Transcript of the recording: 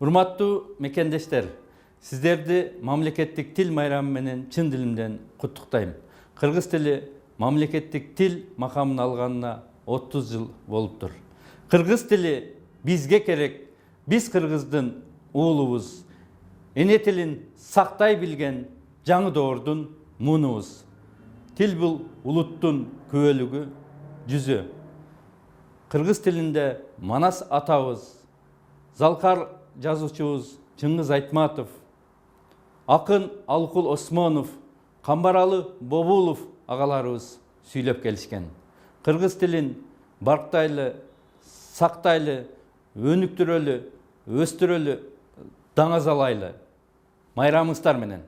Урматтуу мекендештер, сиздерди мамлекеттик тил майрамы менен чын дилимден куттуктайм. Кыргыз тили мамлекеттик тил макамын алганына 30 жыл болуптур. Кыргыз тили бизге керек, биз кыргыздын уулубуз. Эне тилин сактай билген жаңы доордун муунубуз. Тил бул улуттун күбөлүгү, жүзү. Кыргыз тилинде Манас атабыз, Залкар жазуучубуз Чыңгыз Айтматов, акын Алкул Осмонов, Камбаралы Бобулов агаларыбыз сүйлөп келишкен. Кыргыз тилин барктайлы, сактайлы, өнүктүрөлү, өстүрөлү, даңазалайлы. Майрамыңыздар менен.